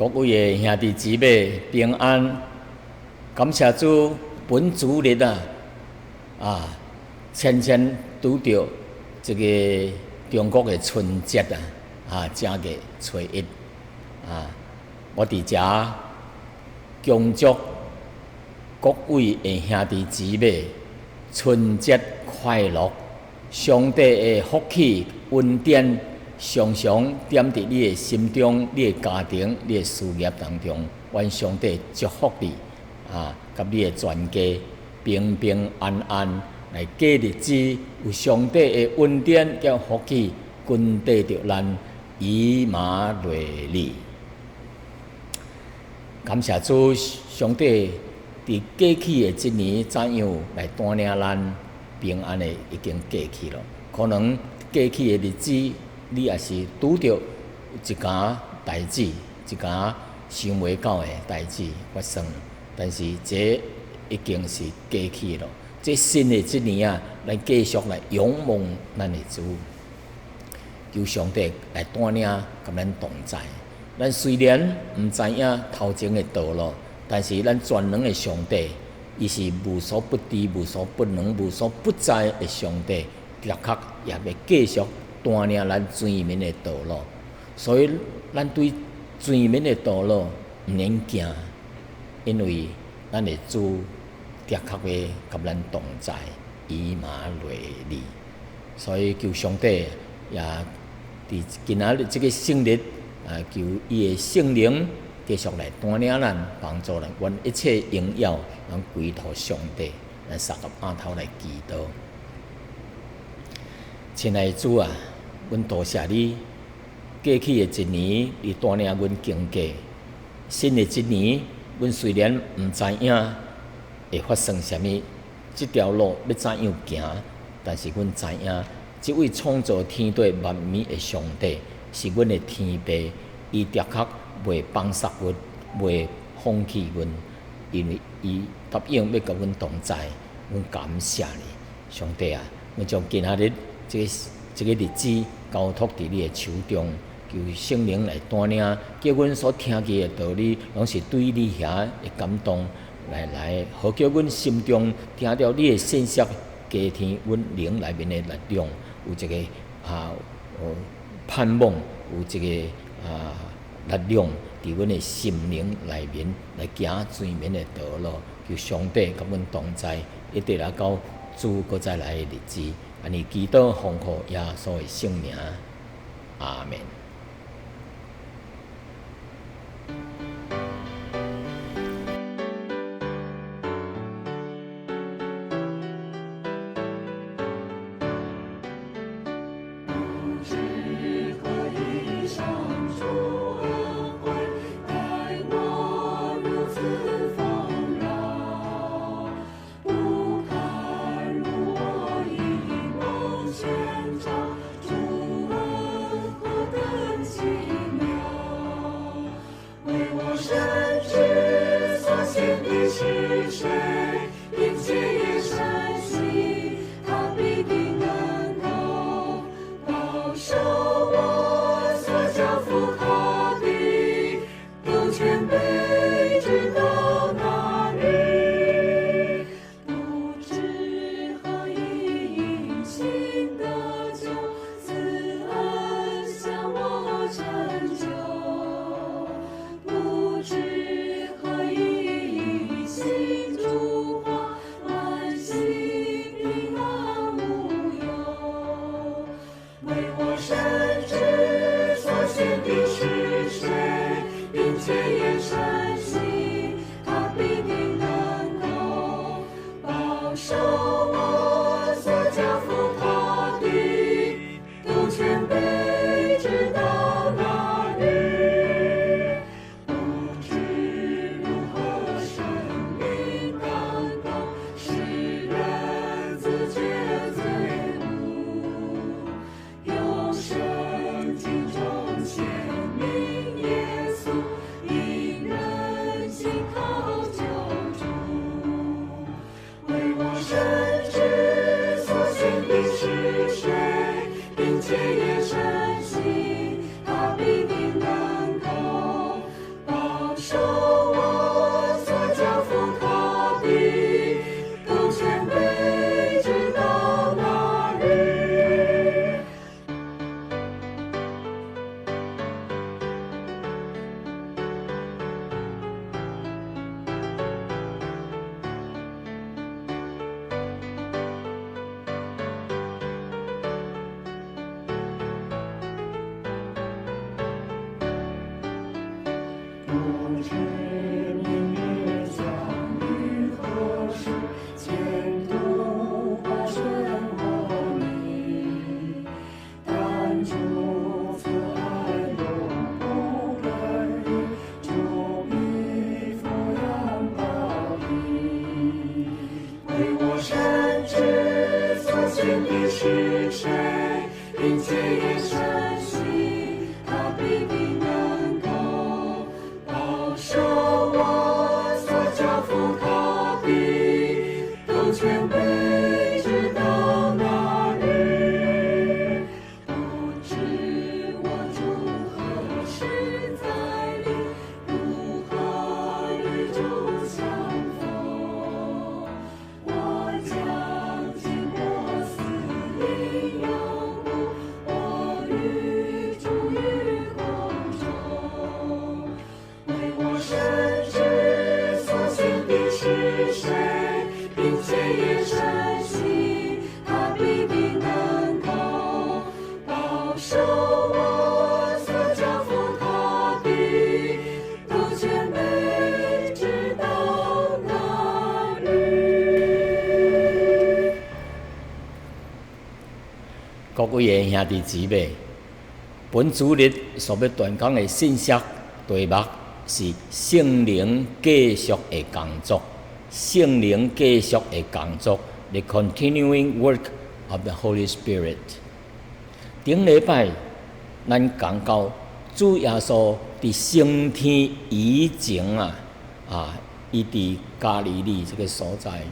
各位的兄弟姊妹平安，感谢主，本主日千拄着这个中国的春节正月初一我伫遮恭祝各位的兄弟姊妹春节快乐，上帝的福气恩典常常点伫你的心中、你的家庭、你的事业当中，愿上帝祝福你甲你的全家平平安安来过日子，有上帝的恩典甲福气均缀着咱以马内利。感谢主，上帝伫过去的一年怎样来带领咱平安的已经过去了。可能过去的日子，你也是拄着一件代志，一件想袂到的代志发生，但是这已经是过去了。这新的一年咱继续来仰望咱的主，求上帝来带领，甲咱同在。咱虽然毋知影头前的道路，但是咱全能的上帝，伊是无所不知、无所不能、无所不在的上帝，的确也要继续带领咱前面的道路。所以咱对前面的道路毋免惊，因为咱的主的确要甲咱同在，以马内利。所以求上帝也伫今仔日这个圣日求伊的圣灵继续来带领咱，帮助咱，愿一切荣耀能归托上帝。咱三个额头来祈祷。亲爱的主啊，阮多谢你，过去的一年你带领阮经过，新的一年，阮虽然毋知影会发生啥物，这条路要怎样行，但是阮知影，这位创造天地万物的上帝是阮的天父，伊的确袂放杀阮，袂放弃阮，因为伊答应要甲阮同在，阮感谢你，上帝啊！阮将今仔日这个日子交托伫你的手中，求圣灵来带领，叫阮所听见的道理，拢是对你遐的感动，来，好叫阮心中听到你的信息，加添阮灵内面的力量，有一个盼望，有一个力量伫阮的心灵内面来行前面的道路，求上帝甲阮同在，一直来到主搁再来的日子。安尼祈祷奉靠耶稣的圣名，阿门。为我信的是谁，并且也深信他必定能够保守我所交付他的，都全备直到那日。不知我主何时再临，如何与主相逢，我将经过死荫幽谷，我与主于空中。为我深知所信的是谁，并且也深信他必定能够保守我所交付他的，都全备直到那日。各位的兄弟姊妹，本主日所要传讲的信息题目是圣灵继续的工作。圣灵继续的工作 ，the continuing work of the Holy Spirit。顶礼拜咱讲到主耶稣伫升天以前伊伫加利利这个所在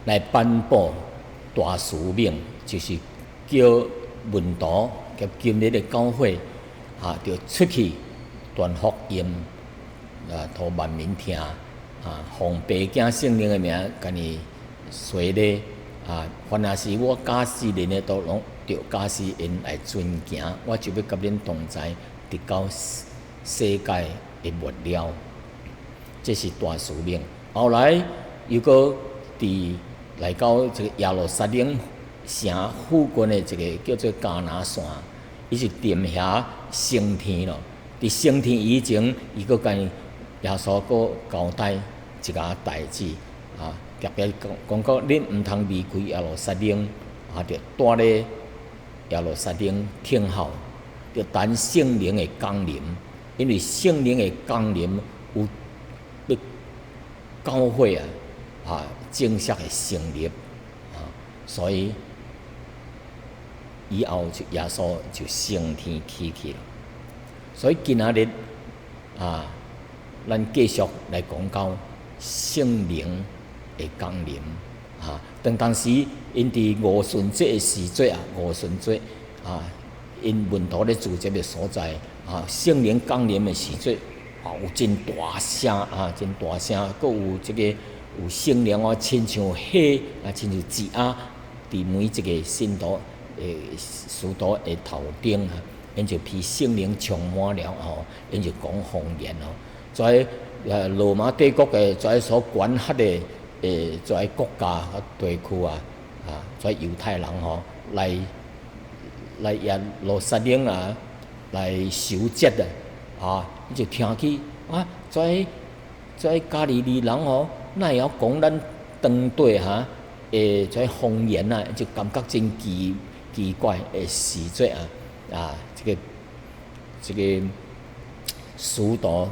来颁布大使命，就是叫门徒及今日的教会就出去传福音，互万民听，奉爸囝圣灵的名，甲你随咧，凡若是我假使恁的都拢着假使因来遵行，我就要甲恁同在，直到世界的末了。这是大使命。后来又搁来到这个耶路撒冷城附近的一个叫做迦拿山，伊是踮遐升天咯。伫升天以前，伊搁甲耶稣搁交代一件代志特别讲到恁毋通离开耶路撒冷，着住咧耶路撒冷听候，着等圣灵的降临，因为圣灵的降临有要教会正式的成立所以以后就耶稣就升天起去了。所以今仔日咱继续来讲到圣灵的降临当时因伫五旬节的时节五旬节因门徒咧聚集的所在圣灵降临的时节有真大声真大声，搁有这个有圣灵亲像火亲像枝仔伫每一个信徒使徒的头顶因就被圣灵充满了因就讲方言在罗马帝国的在所管辖的在国家地区在犹太人来耶路撒冷来守节你就听起在加利利人哪会晓讲咱当地在方言就感觉真奇怪的时节这个使徒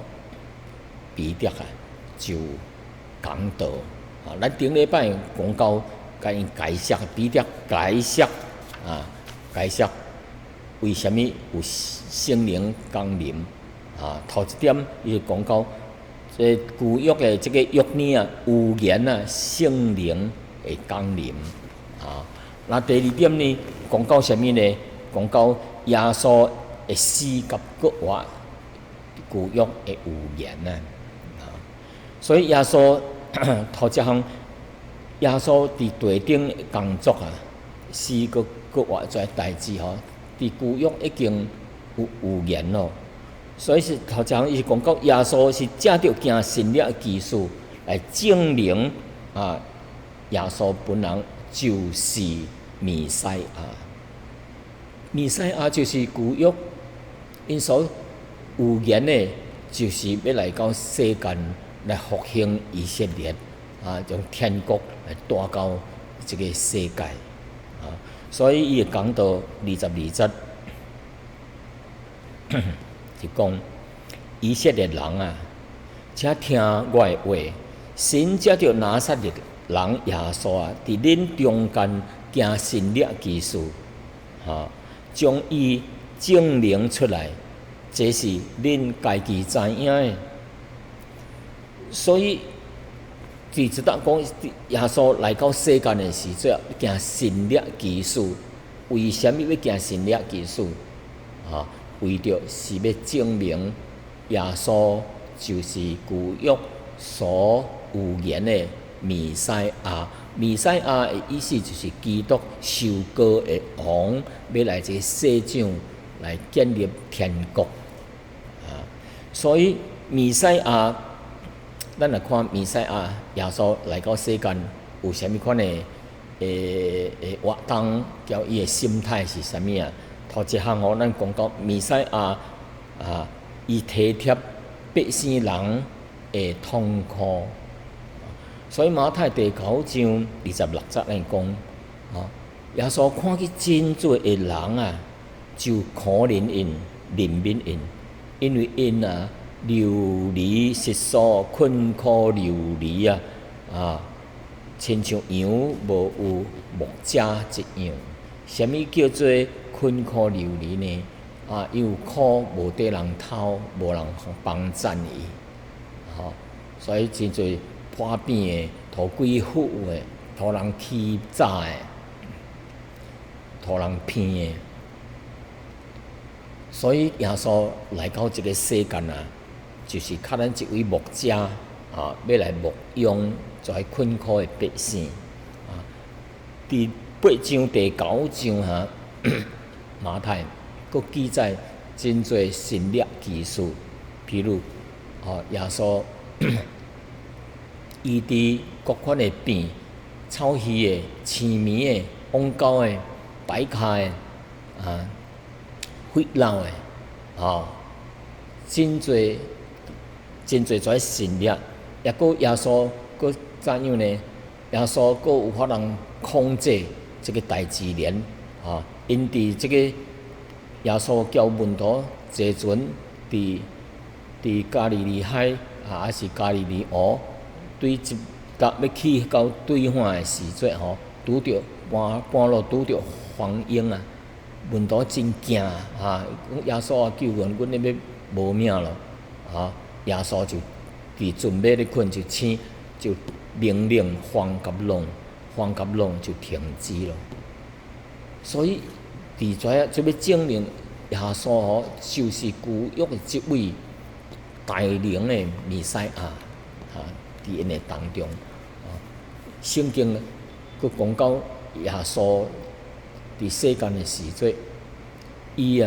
彼得就讲道咱顶礼拜讲到甲因解释彼得解释为什么有圣灵降临头一点伊就讲到这旧约的这个约呢有言圣灵会降临那第二点呢讲到什么呢？讲到耶稣的死及国活旧约的有言所以耶稣头一项耶稣伫地顶的工作死及国活这代志伫旧约已经有言咯。所以是头一项伊是讲到耶稣是借着行神力的技术来证明耶稣本人就是弥赛亚。弥赛亚就是旧约因所有言的，就是要来到世间来复兴以色列将天国来带到这个世界所以伊会讲到22节就讲以色列人请听我的话，神借着拿撒勒人耶稣啊，伫恁中间行神力奇事，将伊证明出来，这是恁家己知影的。所以，只知道讲耶稣来到世间的时阵，行神力奇事。为什么要行神力奇事？为着是要证明耶稣就是旧约所有言的弥赛亚。弥赛亚的意思就是基督受膏的王，要来这世上来建立天国。所以弥赛亚，咱来看弥赛亚耶稣来到世间有啥物款的活动，叫伊的心态是啥物啊？头一项咱讲到弥赛亚伊体贴百姓人的痛苦。所以马太第9章26节来讲，耶稣看见真多的人啊，就可怜因、怜悯因，因为因流离失所、困苦流离亲像羊无有牧者一样。什么叫做困苦流离呢？伊有苦无地人偷，无人帮赞伊，所以真侪破病的、土鬼妇的、土人欺诈的、土人骗的。所以耶稣来到这个世间就是较咱一位牧者要来牧养在困苦的百姓。伫8章第9章马太佫记载真侪神力奇事，譬如耶稣医治各款的病，草鱼的、青面的、枉狗的、白脚的、血漏的，真侪跩神力。也佫耶稣佫怎样呢？耶稣佫有法通控制这个大自然，因伫这个耶稣叫门徒坐船伫加利利海还是加利利湖，对要去到对岸的时阵拄着半路拄着黄鹰门徒真惊耶稣救阮咧要无命咯耶稣就伫船尾咧困就命令风甲浪就停止了。所以伫遮就要证明耶稣就是旧约的这位大能的弥赛亚伫因的当中。圣经佫讲到耶稣伫世间的时阵，伊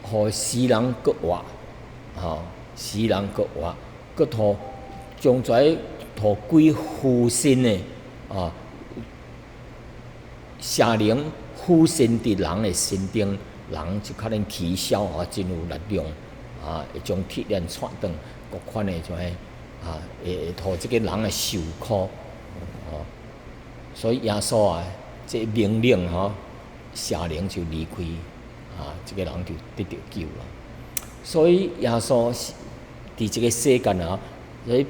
互世人佫活，世人佫活，佫将跩互鬼附身的邪灵附身伫人的身顶，人就较能起笑真有力量会将铁链踹断，各款的种会互即个人的受苦所以耶稣这命令邪灵就离开这个人就得到救了。所以耶稣伫这个世间所以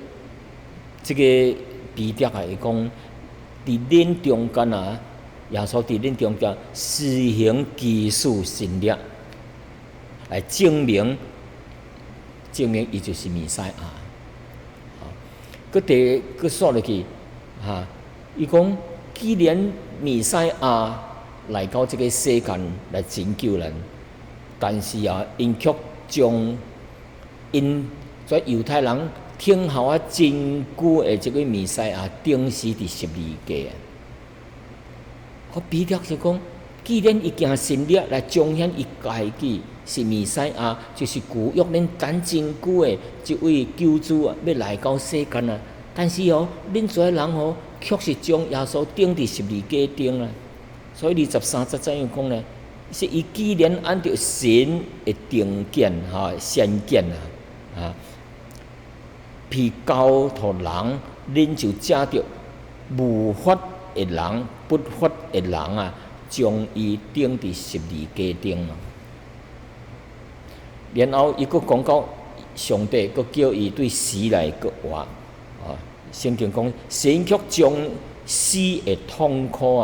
这个彼得会讲，伫恁中间耶稣伫恁中间施行奇事神力，来证明伊就是弥赛亚。佫说落去伊讲，既然弥赛亚来到这个世间来拯救人，但是因却将因在犹太人听候真久的这个弥赛亚钉死伫十字架。彼得就讲，既然伊行神力来彰显伊家己是弥赛亚，就是旧约恁等真久的这位救主要来到世间但是恁跩人却是将耶稣钉伫十字架顶所以23节怎样讲呢？是伊既然按照神的定见先见被交托人，恁就借着无法的人、不法的人将伊钉伫十字架顶然后伊佫讲到上帝佫叫伊对死来佫活圣经讲，神却将死的痛苦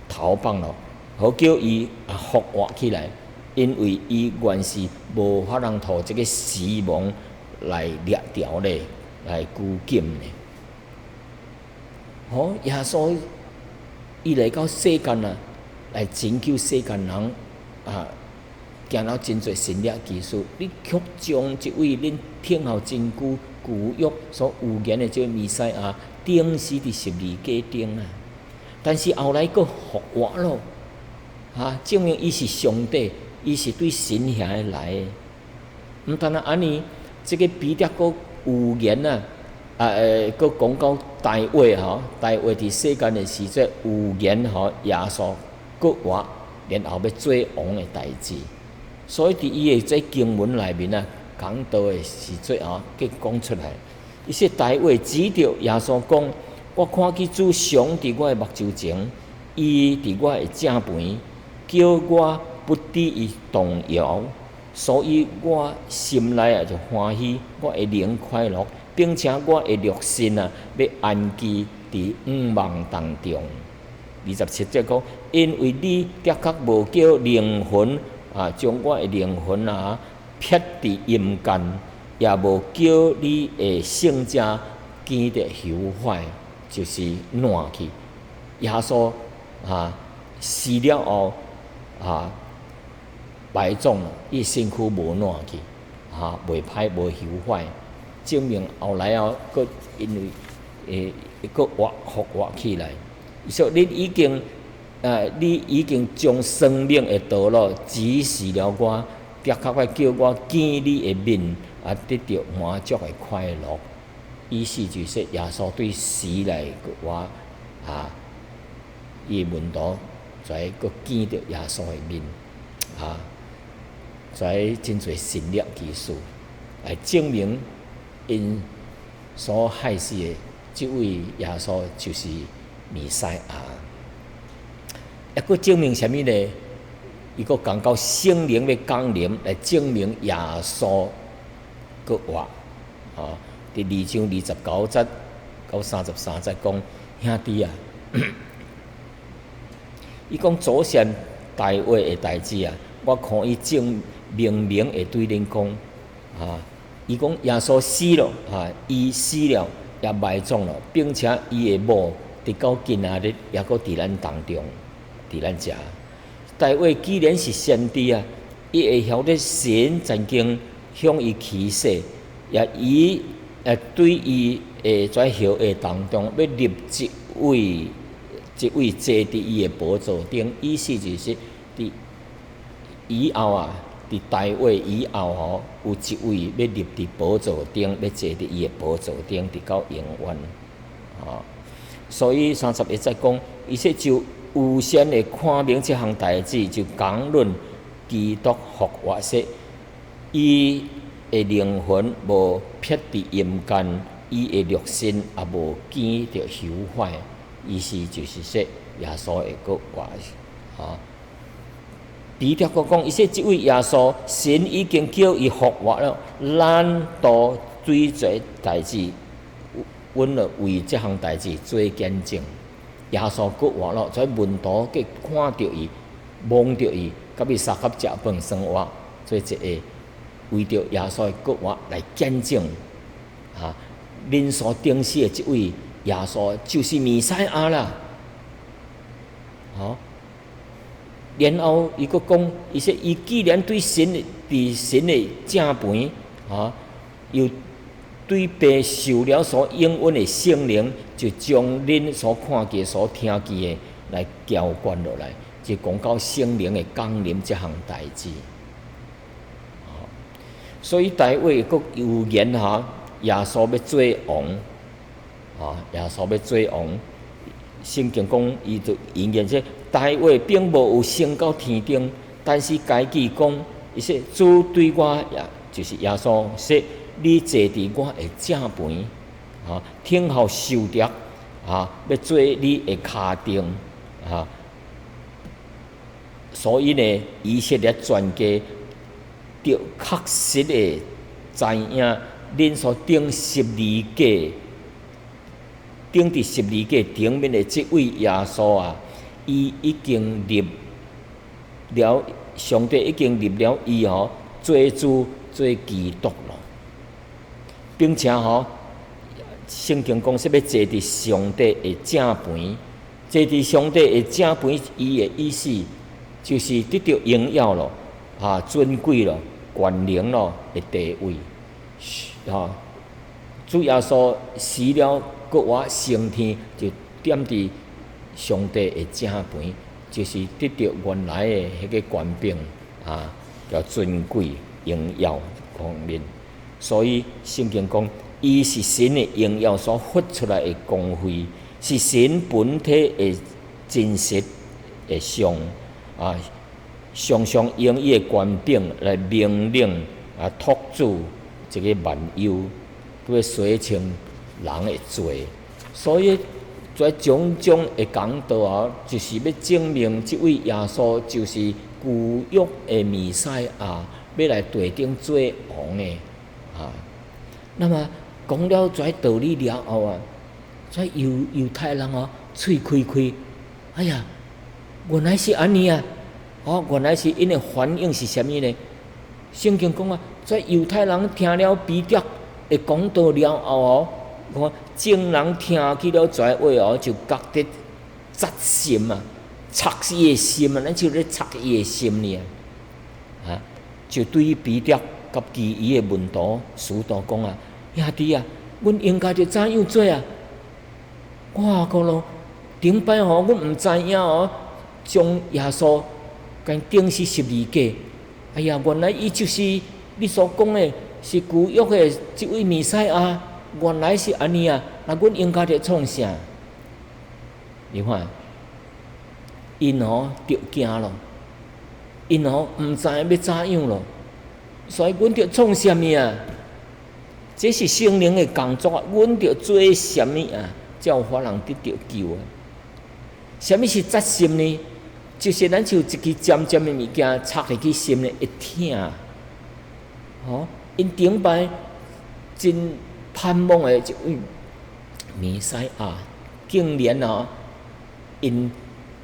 投放咯，好叫伊复活起来，因为伊原是无法通互这个死亡来掠掉咧，来拘禁咧。好，耶稣伊来到世间来拯救世间人行了真侪神力技术，你却将这位恁听候真久旧约所预言的这位弥赛亚钉死伫十字架顶但是后来佫复活咯，证明伊是上帝，伊是对神下来的。毋但安尼，这个彼得佫预言佫讲到大卫大卫伫世间的时阵预言耶稣佫活，然后要做王的代志。所以伫伊的这经文内面讲到的时阵佮讲出来，伊说大卫指着耶稣讲：我看见主上伫我的目睭前，伊伫我的正旁，叫我不致伊动摇，所以我心内就欢喜，我会灵快乐，并且我的肉身要安居伫梦当中。27节讲：因为你的确无叫灵魂将我的灵魂撇伫阴间，也无叫你的圣者见得朽坏，就是烂去。耶稣死了后埋葬了，伊身躯无烂去袂歹无朽坏，证明后来佫因为佫复活起来。所以你已经将生命的道路指示了我，的确要叫我见你的面，得到满足的快乐。意思就是耶稣对死来我伊门徒才佫见到耶稣的面才真侪神力技术来证明因所害死的这位耶稣就是弥赛亚。佫证明啥物呢？伊佫讲到圣灵要降临，来证明耶稣佫活第2章29节到33节讲，兄弟伊讲祖先大卫的代志我看伊正明明会对恁讲伊讲耶稣死了伊死了也埋葬了，并且伊的某直到今仔日也佫伫咱当中。伫咱遮，大卫既然是先知伊会晓得神曾经向伊启示，也伊对伊的在后裔当中要立一位坐伫伊的宝座顶，意思就是伫以后伫大卫以后有一位要立伫宝座顶，要坐伫伊的宝座顶，直到永远所以31节讲，伊说就有先会看明这项代志，就讲论基督复活说，伊的灵魂无撇伫阴间，伊的肉身也无见着朽坏。意思就是说，耶稣会佫活彼得佫讲，伊说这位耶稣，神已经叫伊复活了，咱都对这代志，阮了为这项代志做见证。耶稣佫活了，在门徒佮看到伊，望到伊，甲伊三合食饭生活，做一个为着耶稣佫活来见证恁所定死的这位耶稣就是弥赛亚啦。然后伊佫讲，伊说伊既然对神伫神的正旁又对被受了所应允的圣灵，就将恁所看见、所听见的来浇灌落来，就讲到圣灵的降临这项代志。所以大卫佫预言耶稣要做王，耶稣要做王。圣经讲，伊就应验说，大卫并无有升到天顶，但是家己讲，伊说主对我就是耶稣说。你坐伫我的正旁，听候受着，要做你的脚钉，所以呢，以色列全家就确实的知影，恁所钉十字架顶伫十字架顶面的这位耶稣啊，伊已经立了，上帝已经立了伊做主做基督了，并且圣经讲说要坐伫上帝的正旁，坐伫上帝的正旁，伊的意思就是得到荣耀咯，尊贵咯，权能咯的地位，主耶稣死了，搁活升天，就踮伫上帝的正旁，就是得到原来的迄个权柄叫尊贵、荣耀、光荣。所以圣经讲，伊是神的荣耀所发出来的光辉，是神本体的真实的像常常用伊的权柄来命令托住这个万有，要洗清人的罪。所以在种种的讲道就是要证明这位耶稣就是旧约的弥赛亚，要来地顶做王的那么讲了这道理了后这犹太人嘴开开，哎呀，原来是安尼原来是因的反应是啥物呢？圣经讲这犹太人听了彼得的讲道了后看众人听起了这话就觉得扎心插伊的心咱就咧插伊的心呢就对于彼得甲其余的门徒使徒讲兄弟阮应该着怎样做我讲咯，顶摆阮毋知影将耶稣甲钉死十字架。哎呀，原来伊就是你所讲的，是旧约的这位弥赛亚，原来是安尼那阮应该着创啥？你看，因着惊咯，因毋知要怎样咯，所以阮着创啥物这是圣灵的工作阮着做啥物才有法人得到救啥物是扎心呢？就是咱像一支尖尖的物件插入去心里会疼因顶摆真盼望的一位弥赛亚，竟然因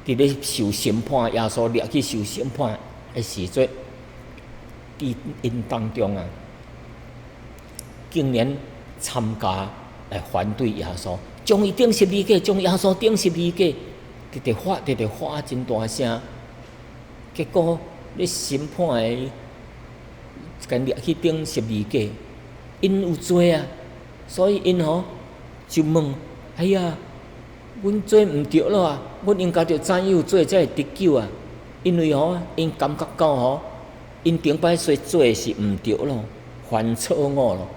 伫咧受审判，耶稣掠去受审判的时阵，因当中竟然参加来反对耶稣，将伊钉十字架，将耶稣钉十字架。直发真大声，结果咧审判的，跟掠去钉十字架，因有罪所以因就问：哎呀，阮做毋对了阮应该着怎样做才会得救因为因感觉到因顶摆所做的是毋对咯，犯错误咯，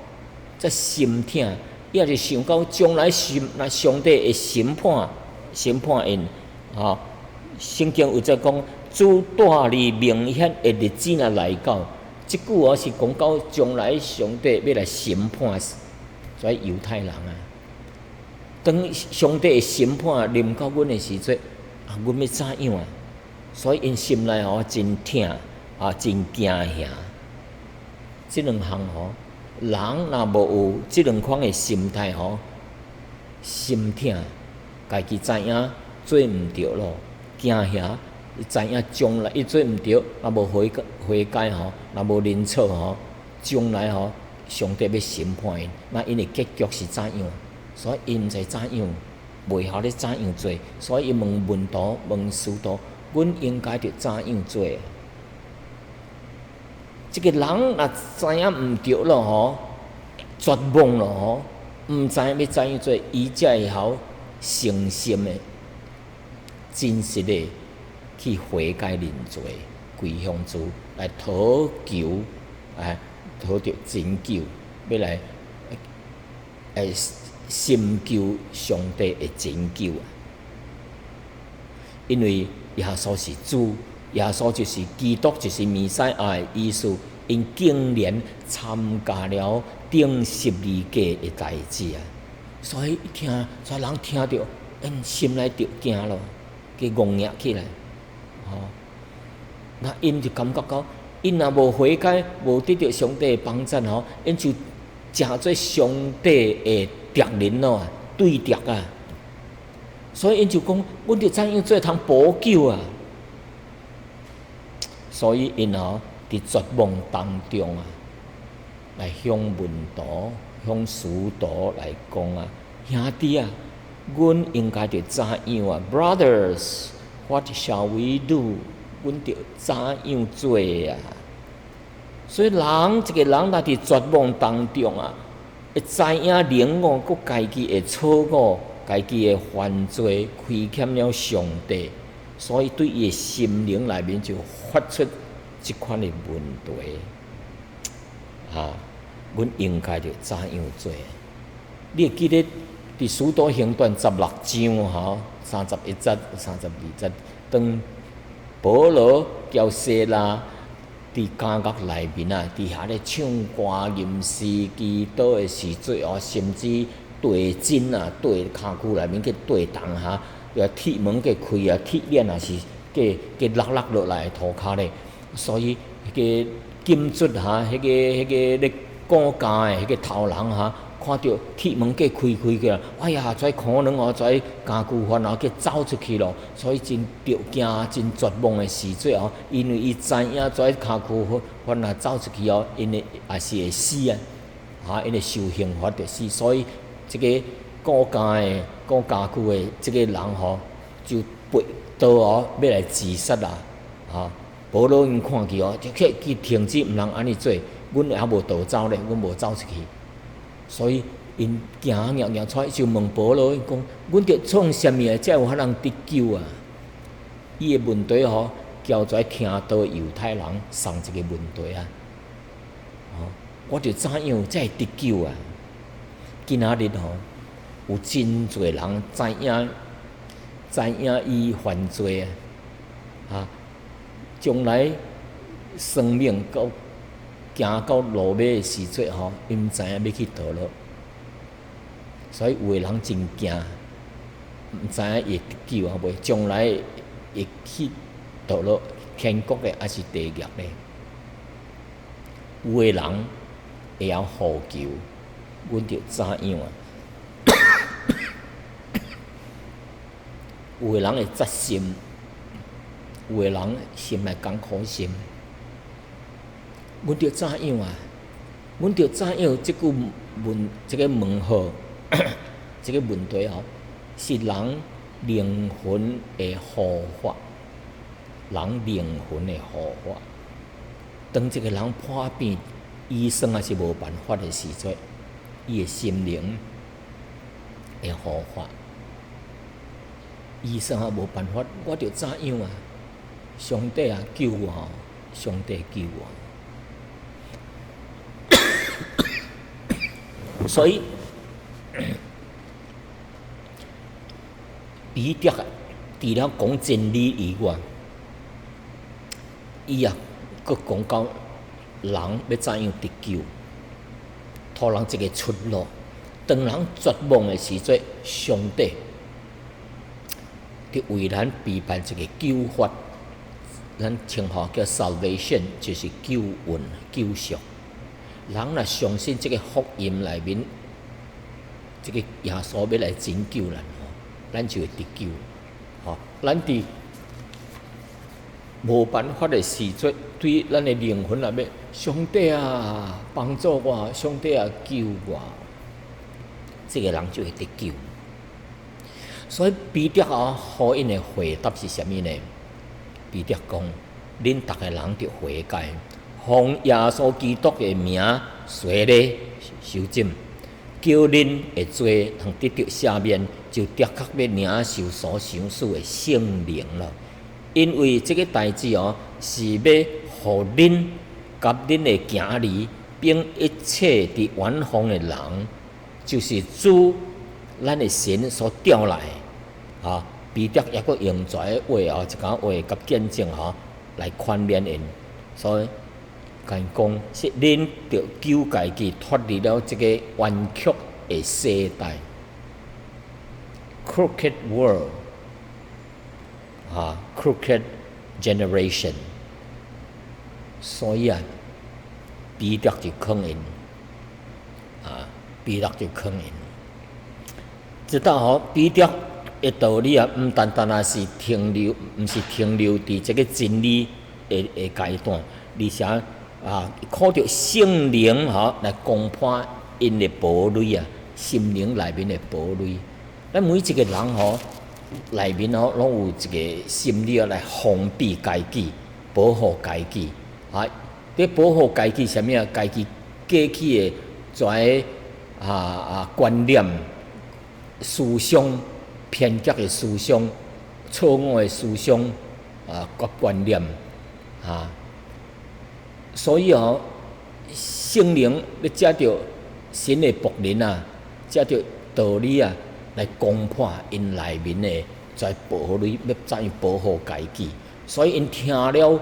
才心疼，也是想到将来那上帝会审判因。圣经有在讲，主大力明显的日子若来到，即句是讲到将来上帝要来审判所以犹太人当上帝的审判临到阮的时阵阮要怎样所以因心内真疼真惊吓。即两项人若无有即两款的心态心疼，家己知影。做毋对咯，惊吓，伊知影将来伊做毋对，若无悔改若无认错将来上帝要审判因，那因的结局是怎样？所以因毋知怎样，袂晓咧怎样做，所以伊问门徒、问使徒，阮应该着怎样做？这个人若知影毋对咯绝望咯毋知要怎样做，伊才会晓诚心的。真实的去悔改认罪，归向主来讨求，讨着拯救，要来寻求上帝的拯救因为耶稣是主，耶稣就是基督，就是弥赛亚的意思。因竟然参加了钉十字架的代志所以所人听到，因心内就惊咯。给戆硬起来，那因就感觉到，因若无悔改，无得到上帝的帮助因就成做上帝的敌人咯，对敌所以因就讲，阮着怎样做通补救啊？所以因伫绝望当中啊，来向门徒、向使徒来讲啊，兄弟啊，阮应该着怎样啊 ？Brothers, what shall we do？ 阮着怎样做啊？所以人一个人若伫绝望当中啊，会知影领悟，佮家己会错误，家己会犯罪，亏欠了上帝，所以对伊的心灵内面就发出即款的问题啊！阮应该着怎样做？你会记得伫《使徒行传》16章31节、32节，当保罗交西拉伫监狱内面啊，伫遐咧唱歌、吟诗、祈祷的时阵甚至地震啊，地骹躯内面去地动铁门给开啊，铁链也是给落落来涂骹咧，所以迄个金卒迄个咧顾家的迄个头人看到铁门给开起来，哎呀，跩可能跩家具烦恼给走出去咯，所以真着惊、真绝望的时阵因为伊知影跩家具烦恼走出去因为也是会死啊，因为受刑罚着死，所以这个顾家具的这个人就背刀要来自杀啦保罗因看去就去停止，毋通安尼做，阮也无逃走咧，阮无走出去。所以因行出来就问保罗讲：阮着创啥物才有法通得救啊？伊的问题交跩听到犹太人送一个问题啊！我着怎样才会得救啊？今仔日有真侪人知影伊犯罪将来生命行到落尾的时阵因毋知影要去倒落，所以有的人真惊，毋知影会得救袂，将来会去倒落天国的还是地狱的。有的人会晓呼求，阮着怎样啊？有的人会责心，有的人心内艰苦心。阮着怎样啊？阮着怎样？即个问号，即个问题是人灵魂的护法，人灵魂的护法。当一个人破病，医生也是无办法的时阵，伊的心灵的护法，医生也无办法，我着怎样啊？上帝啊，救我！上帝救我！所以，彼得除了讲真理以外，伊佫讲到人要怎样得救，互人一个出路。当人绝望的时阵，上帝就为咱备办一个救法，咱称呼叫 salvation， 就是救恩、救赎。人若相信这个福音内面，这个耶稣要来拯救咱，咱就会得救。咱伫无办法的时阵，对咱的灵魂内面，上帝啊，帮助我！上帝啊，救我！这个人就会得救。所以彼得互因的回答是啥物呢？彼得讲：恁逐个人着悔改。奉耶稣基督的名洗礼受浸，叫恁的罪通得到赦免，就的确要领受所赏赐的圣灵了。因为这个代志是要互恁甲恁的行离，并一切伫远方的人，就是主咱的神所调来彼得也佫用这个话一讲话甲见证来劝勉因，所以。甲因讲，是恁着救家己脱离了这个弯曲的世代 ，crooked world， crooked generation。所以彼得就劝因，彼得就劝因，直到彼得的道理啊，毋单单是停留，毋是停留伫这个真理的阶段，而且靠着圣灵来攻破因的堡垒啊，心灵内面的堡垒。咱每一个人内面拢有一个心理来封闭家己，保护家己伫保护家己啥物啊？家己过去的跩观念、思想、偏激的思想、错误的思想观念所以圣灵咧借着神的仆人借着道理来攻破因内面的跩堡垒，要怎样保护家己？所以因听了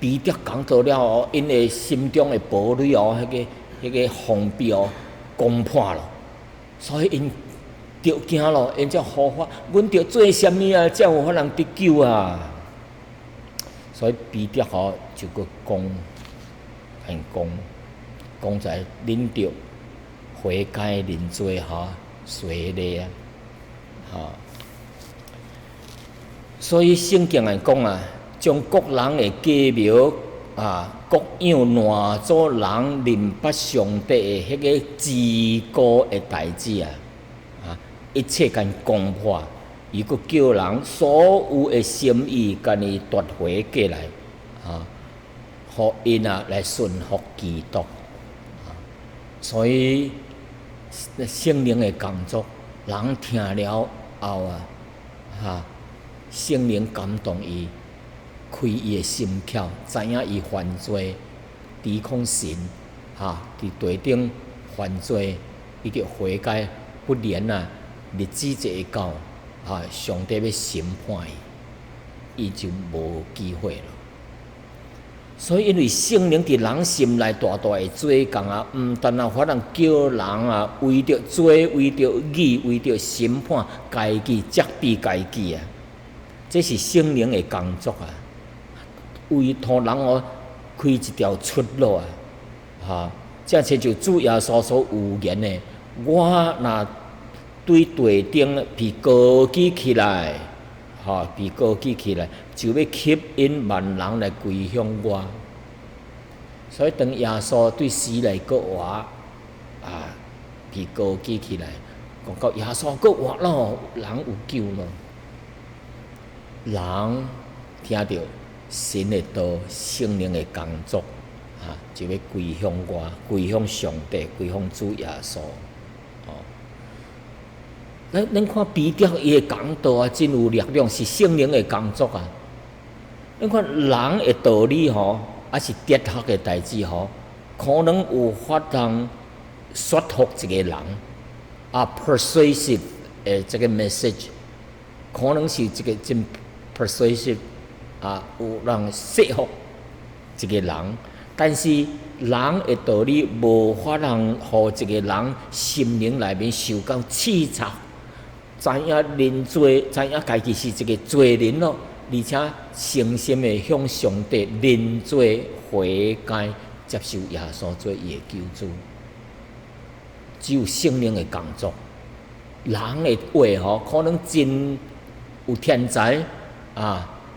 彼得讲到了因的心中的堡垒迄个封闭攻破了，所以因着惊咯，因才呼发，阮着做啥物才有法通得救啊？所以彼得就搁讲在恁着悔改认罪随礼所以圣经讲将各人的计谋各样乱做人认不上帝的迄个自高的代志一切甲攻破，伊佫叫人所有的心意甲伊夺回过来互因来顺服基督所以圣灵的工作，人听了后圣灵感动伊，开伊的心窍，知影伊犯罪，抵抗神伫地顶犯罪，伊着悔改，不然日子一到上帝要审判伊，伊就无机会了。所以因为圣灵伫人心内大大的做工毋但法通叫人为着罪、为着义、为着审判家己、责备家己这是圣灵的工作为互人开一条出路这就主耶稣所预言的，我若对地顶被高举起来被高举起来，就要吸引万人来归向我。所以当耶稣对死来个话被高举起来，讲到耶稣个话咯，人有救咯。人听到神的道、圣灵的工作就要归向我，归向上帝，归向主耶稣。咱看彼得伊的讲道真有力量，是圣灵的工作咱看人的道理是哲学的代志可能有法通说服一个人persuasive 的这个 message， 可能是一个真 persuasive 有人说服一个人，但是人的道理无法通互一个人心灵内面受到刺激。知影认罪，知影家己是一个罪人咯，而且诚心的向上帝认罪悔改，接受耶稣做伊的救主。只有圣灵的工作，人的话可能真有天才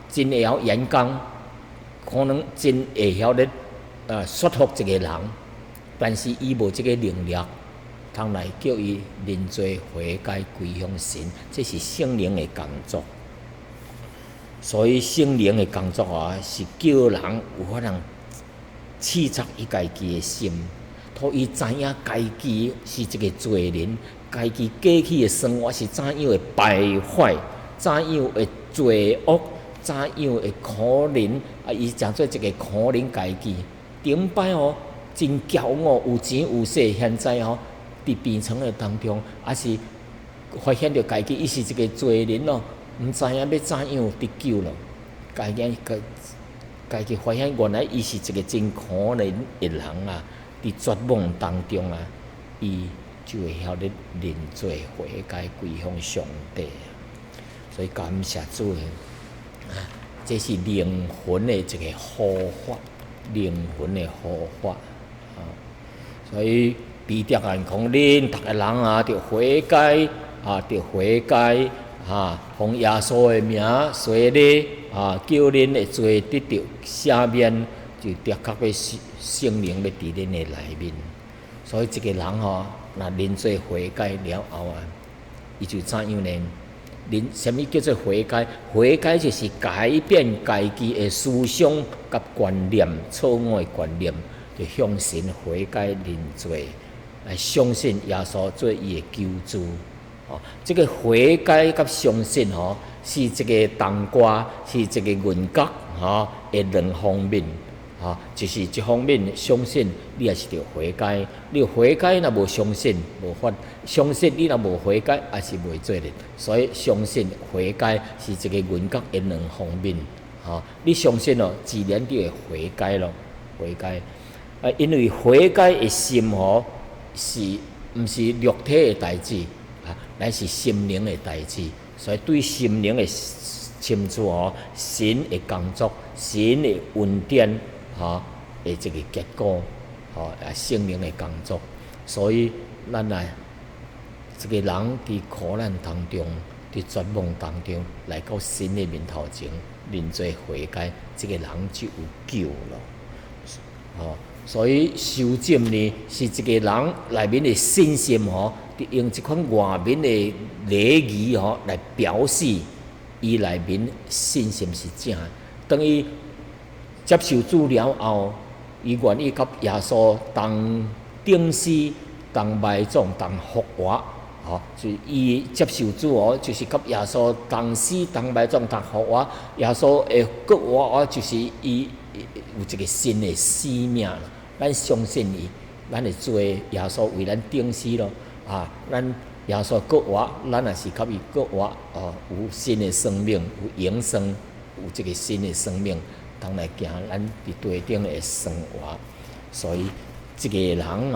真会晓演讲，可能真会晓咧说服一个人，但是伊无这个能力。通来叫伊认罪悔改归向神，这是圣灵的工作。所以圣灵的工作是叫人有法通刺激伊家己的心，互伊知影家己是一个罪人，家己过去的生活是怎样的败坏，怎样的罪恶，怎样的可怜伊诚做一个可怜家己。顶摆真骄傲，有钱有势，现在伫病床的当中，是发现着家己伊是一个罪人咯，毋知影要怎样得救咯。家己发现原来伊是一个真可怜的人伫绝望当中伊就会晓得认罪悔改归向上帝。所以感谢主这是灵魂的一个护法，灵魂的护法所以彼得讲，恁逐个人着悔改着悔改奉耶稣的名洗礼叫恁的罪得到赦免，就的确要圣灵要伫恁的内面。所以一个人若认罪悔改了后伊就怎样呢？什么叫做悔改？悔改就是改变家己的思想甲观念，错误的观念，就向神悔改认罪，来相信耶稣做伊的救主。这个悔改甲相信是一个冬瓜，是一个原角的两方面。就是一方面相信你也是着悔改，你悔改若无相信，无法相信你若无悔改，也是袂做的。所以相信悔改是一个原角的两方面。你相信自然就会悔改咯。悔改因为悔改的心是毋是肉体的代志乃是心灵的代志。所以对心灵的深处神的工作，神的恩典的一个结果，圣灵的工作。所以咱一个人伫苦难当中，伫绝望当中，来到神的面头前认罪悔改，这个人就有救了。所以受浸呢，是一个人内面的信心用一款外面的礼仪来表示伊内面信心是正。等于接受主了后，伊愿意甲耶稣同顶死、同埋葬、同复活。就伊接受主就是甲耶稣同死、同埋葬、同复活。耶稣会复活就是伊有一个新的生命了。咱相信伊，咱会做耶稣为咱顶死咯。咱耶稣复活，咱也是甲伊复活有新的生命，有永生，有这个新的生命，当来行咱伫地顶的生活。所以一个人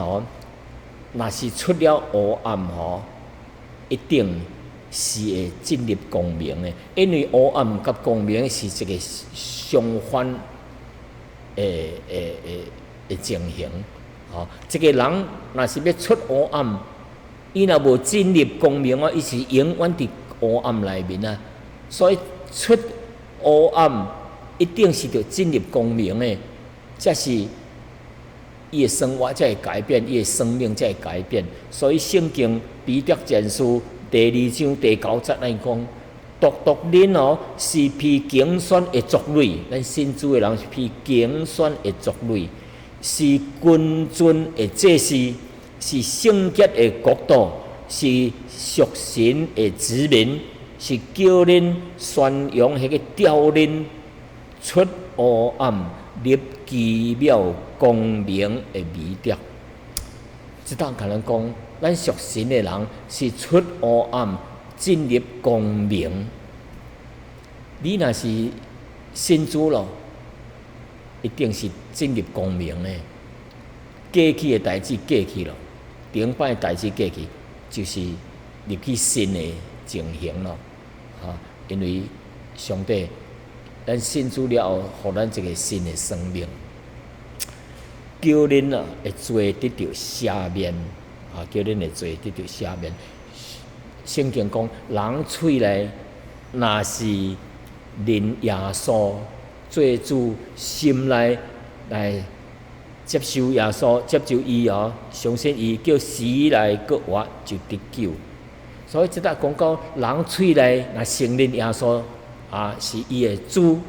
若是出了黑暗一定是会进入光明的，因为黑暗甲光明是一个相反的情形。一个人若是要出黑暗，伊若无进入光明伊是永远伫黑暗内面所以出黑暗一定是着进入光明的，才是伊的生活才会改变，伊的生命才会改变。所以圣经彼得前书第2章第9节来讲，独恁是被拣选的族类，咱信主的人是被拣选的族类，是君尊的祭司，是圣洁的国度，是属神的子民，是叫恁宣扬迄个调恁出黑暗入奇妙光明的美德。即当可能讲，咱属神的人是出黑暗进入光明。你若是信主咯，一定是进入光明的。过去的代志过去了，顶摆的代志过去，就是入去新的情形咯。因为上帝咱信主了后，互咱一个新的生命，叫恁的罪得到赦免，叫恁的罪得到赦免。圣经讲，人嘴内若是认耶稣做主，心内来接受耶稣，接受伊相信伊，叫死来复活，就得救。所以即搭讲到人嘴内若承认耶稣是伊的主，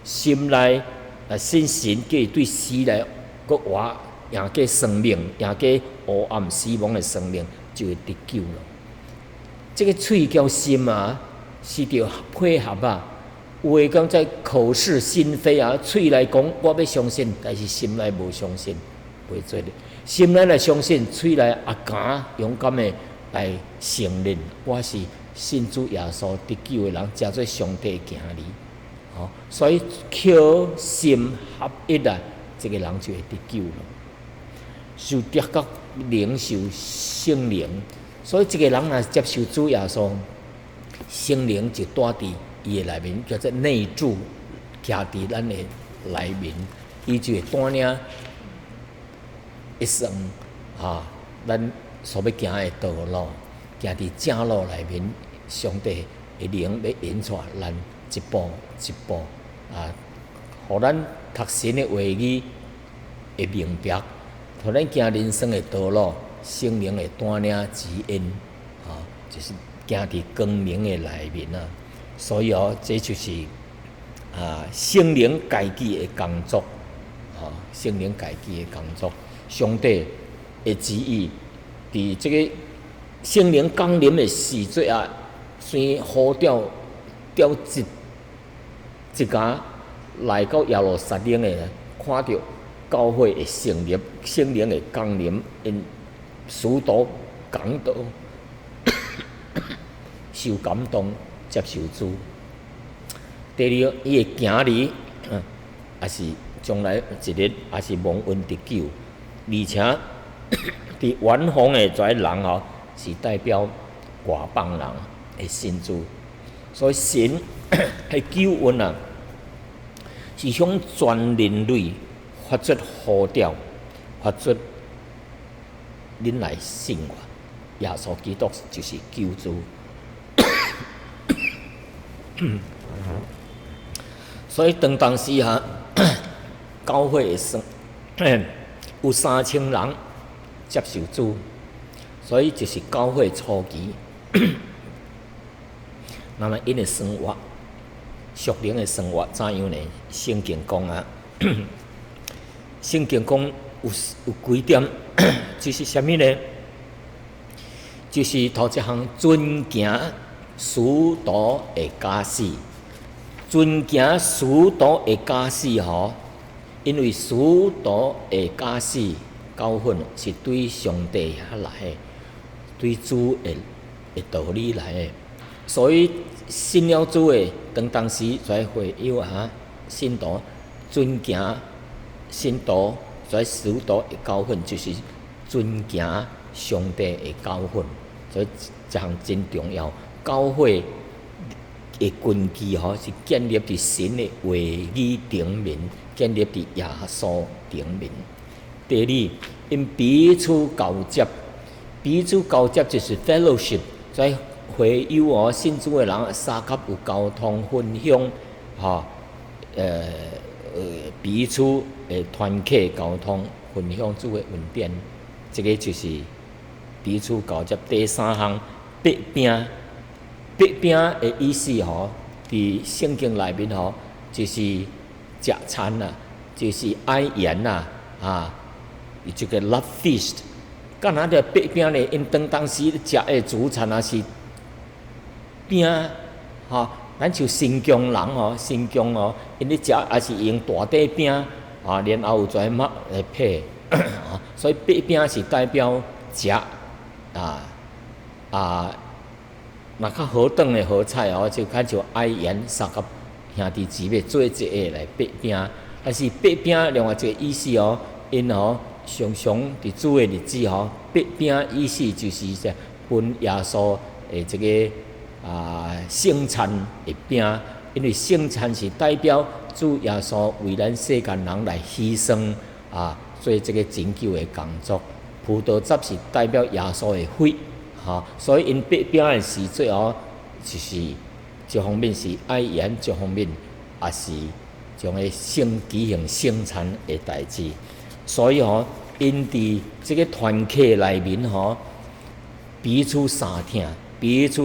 心内信神，叫伊对死来复活，赢过生命，赢过黑暗死亡的生命，就会得救了。这个嘴叫心是着配合有诶讲在口是心非嘴来讲我要相信，但是心内无相信，袂做的。心内来相信，嘴来敢勇敢的来承认，我是信主耶稣得救的人，叫做上帝的儿女。所以口心合一这个人就会得救了，受得到领受圣灵。所以一个人若接受主耶稣，圣灵就住伫伊的内面，叫做内住，徛伫咱的内面，伊就会带领一生咱所要行的道路，行伫正路内面，上帝会灵要引带咱一步一步啊，互咱读神的话语会明白，互咱行人生的道路，圣灵会带领指引，就是行伫光明的内面啊。所以这就是圣灵家己的工作，圣灵家己的工作，上帝的旨意，伫这个圣灵降临的时节啊，先呼召一家来到耶路撒冷的，看到教会的成立，圣灵的降临，因使徒讲道，受感动，接受主。第二，伊会行离，也是将来一日，也是蒙恩得救，而且伫远方的遮人是代表外邦人的信主，所以神的救恩啊，是向全人类发出呼召，发出恁来信我，耶稣基督就是救主。所以当时教会有3000人接受主，所以就是教会初期。那么因的生活，属灵的生活怎样呢？圣经讲啊，圣经讲有几点，就是什么呢？就是头一项遵行使徒的家事。遵行使徒的家事因为使徒的家事教训是对上帝来的，对主的道理来的，所以信了主的当时才会有信徒遵行信徒在使徒的教训，就是遵行上帝的教训，所以这项真重要。教会的根基是建立伫神的话语顶面，建立伫耶稣顶面。第二，因彼此交接，彼此交接就是 fellowship， 在会友信主的人三甲有交通分享，彼此的团契交通分享主的恩典，这个就是彼此交接。第三项，必饼。必饼的意思伫圣经内面就是食餐啦，就是爱宴啦，这个 love feast。干哪的必饼呢？因当时食的主餐是饼，咱像新疆人新疆因咧食也是用大底饼，然后有跩肉来配，所以必饼是代表食若较好顿的好菜就较像爱宴三甲兄弟姊妹做一个来必饼。但是必饼另外一个意思因常常伫主的日子必饼意思就是分耶稣的这个圣餐的饼，因为圣餐是代表主耶稣为咱世间人来牺牲做这个拯救的工作。葡萄汁是代表耶稣的血。所以因必饼的时节就是一方面是爱宴，一方面也是将个举行圣餐的代志。所以因伫这个团契内面彼此相挺，彼此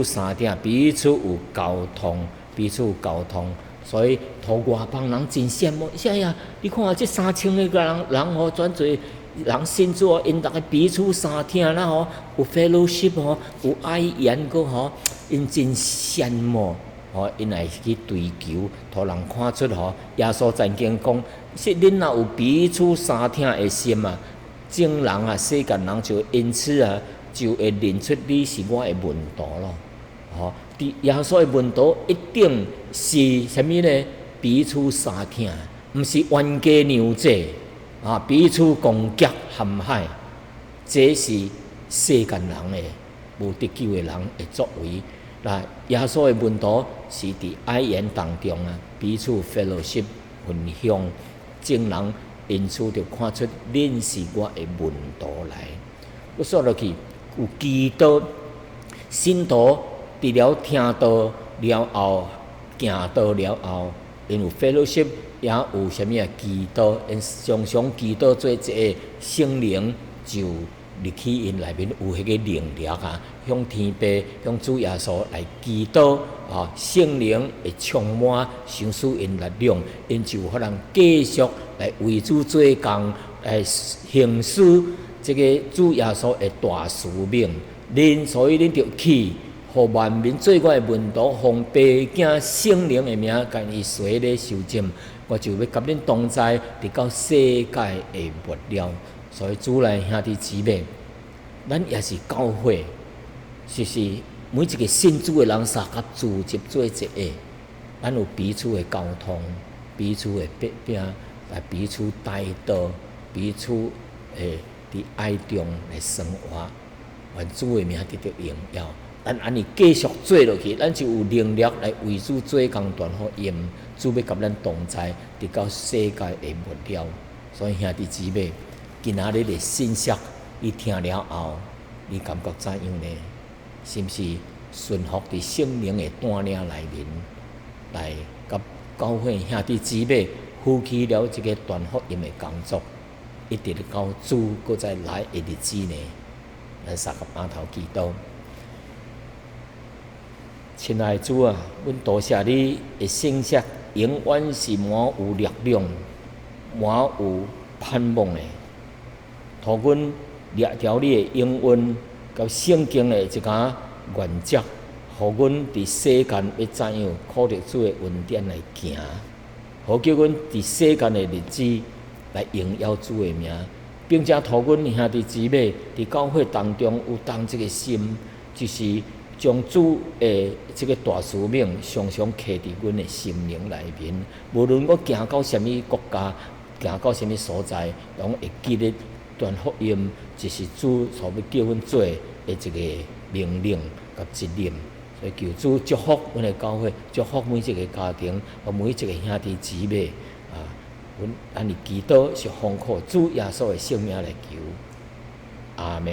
有交通，所以互外邦人真羡慕。呀，你看这3000个人转做人信主因大家彼此相挺啦有 fellowship 有爱宴个因真羡慕因来去追求，互人看出耶稣曾经讲，说恁若有彼此相挺的心众人世间人就因此就会认出你是我的门徒咯。耶稣的门徒一定是什么呢？彼此相挺，毋是冤家娘姐。彼此攻击陷害，这是世间人的无得救的人的作为。耶稣的门徒是伫爱宴当中彼此 fellowship 分享，众人因此就看出恁是我的门徒来。我说落去，有基督信徒除了听道，了后，行道了后，因有 fellowship， 也有啥物啊？祈祷，因常常祈祷做一个圣灵就入去因内面有迄个能力啊，向天父、向主耶稣来祈祷啊，圣灵会充满，想使因力量，因就有法通继续来为主做工，来行使这个主耶稣的大使命。所以恁就去，互万民做我的门徒，奉父子圣灵的名，甲伊随咧受浸。我就要甲恁同在，直到世界的末了。所以主内兄弟姊妹，咱也是教会，就是每一个信主的人相甲组织做一个，咱有彼此的沟通，彼此的逼拼，来彼此带导，彼此伫爱中来生活。愿主的名得到荣耀，咱安尼继续做落去，咱就有能力来为主做工传福音。主要甲咱同在，直到世界的末了。所以兄弟姊妹，今仔日的信息你听了后，你感觉怎样呢？是毋是顺服伫圣灵的带领内面，来甲教会兄弟姊妹负起了这个传福音的工作，一直到主搁再来的日子呢？咱三个码头祈祷，亲爱的主啊，阮多谢你的信息，永远是满有力量、满有盼望的。托阮掠条你的应允，甲圣经的一个原则，互阮伫世间要怎样靠着主的恩典来行，好叫阮伫世间的日子来荣耀主的名。并且托阮兄弟姊妹伫教会当中有同一个心，就是将主的这个大使命常常刻伫阮的心灵内面。无论我行到什么国家，行到什么所在，拢会记得传福音，就是主所要叫阮做的一个命令甲责任。所以求主祝福阮的教会，祝福每一个家庭和每一个兄弟姊妹。阮安尼祈祷是奉靠主耶稣的圣名来求，阿门。